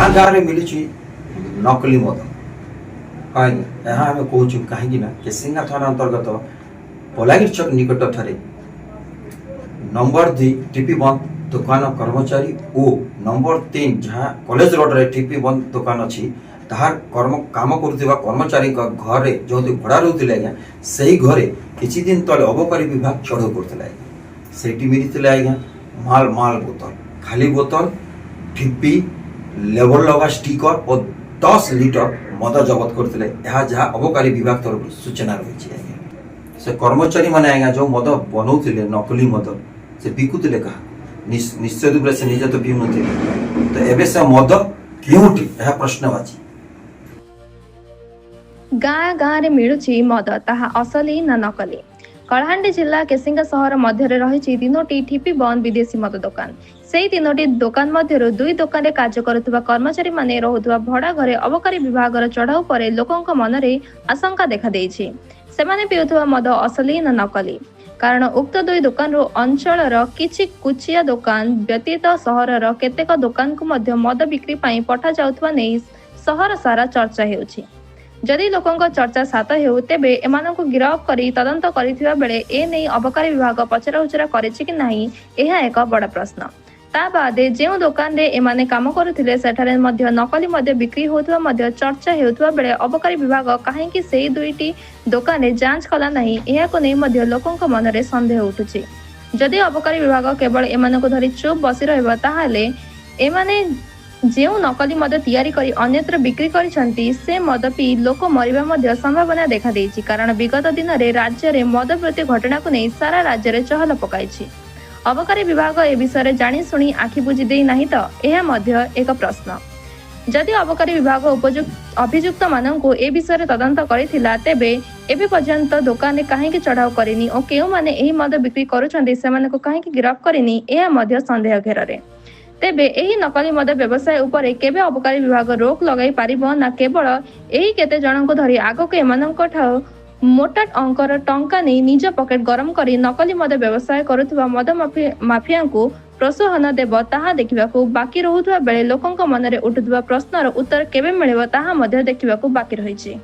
गाँ गाँव में मिलुची नकली मद कहीं आम कौचु कहीं केसिंगा थाना अंतर्गत बलांगीर चौक निकट ठारे नंबर 2 टीपी बंद दुकान कर्मचारी और नंबर 3 जहाँ कॉलेज रोड रे टीपी बंद दुकान अच्छी ताहार काम करुवा कर्मचारी घर जो भड़ा रोते आज्ञा से घरे किसी दिन तले अबकारी विभाग चढ़ऊ करते से मिली आज्ञा माल माल बोतल खाली बोतल टीपी लेबल लगा स्टिकर और 10 लिटर मद जबत करते जहाँ अबकारी विभाग तरफ सूचना रही है। से कर्मचारी मैंने आज्ञा जो मद बनाऊे नकली मद से बिकुले क्या निश्चय रूप से निजे तो पीऊ न तो एबे से मद क्योंटी यह प्रश्नवाची गाँ गाँव में मिलुची मद ताहा असली ना नकली। कलाहांडी जिला केसिंगा सहर मध्य रही 3टी ठिपी बंद विदेशी मद दुकान से 3टी दुकान मध्य 2 दुकान में कार्य करुवा कर्मचारी माने रहुवा भड़ा घरे अबकारी विभाग चढ़ाऊ पर लोकों मन में आशंका देखा देइछि। सेमाने पिउथुवा मद असली ना नकली कारण उक्त 2 दुकान अंचल किछि कुचिया दुकान व्यतीत सहर केतेक दुकान को मध्य मद बिक्री पाई पठा जाउथवा नै सहर सारा चर्चा हेउछि। जदि लोकंक चर्चा सात हेउ तेबे एमानंकु गिरफ करी तदंत करिथिबा बेले ए नै अबकारी विभाग पचरा उचरा करिछि कि नाही एहा एक बड़ प्रश्न। ता बादे जेउ दुकान रे एमाने काम करुथिले सेठारे मध्य नकली मध्य बिक्री होथुवा मध्य चर्चा हेउथुवा बेले अबकारी विभाग काहेकि सेही 2टी दुकान रे जांच कला नाही एहाको नै मध्य लोकंक मन रे संदेह उठुछि। जदि अबकारी विभाग केवल एमानंकु धरि चुप बसी रहबा ताहाले एमाने जेउ नकली मद तैयारी करी अन्यत्र बिक्री करिसंती से मद पी लोक मरिबा मध्य संभावना देखा देइछि कारण विगत दिन रे राज्य रे मद प्रति घटना को नै सारा राज्य रे चहल पकाइछि। अबकारी विभाग ए विषय जानी सुनी आखि बुझी देई नाही त एहा मध्य एक प्रश्न। जदि अबकारी विभाग अभियुक्त माननकु ए विषय तदंत करिथिला तेबे एबे पर्यंत दुकान रे काहेकि चढ़ाऊ करिनी और केउ माने एही मद बिक्री करूछंती सेमानकु काहेकि गिरफ करिनी एहा मध्य संदेह घेରରେ। तेबे एही नकली मद व्यवसाय उपरे केबे अबकारी विभाग रोक लगाई पारिबो ना केवल एही केते जनक धरी आगक एमानक ठाउ मोटा अंकर टंका नै निज पकेट गरम करी नकली मद व्यवसाय करुथुवा मद माफिया को प्रोत्साहन देव ताहा देखिबाकू बाकी रहुथुवा बेले लोकंक मनरे उठुथुवा प्रश्नर उत्तर केबे मिलिबो ताहा मध्य देखिबाकू बाकी रहिछि।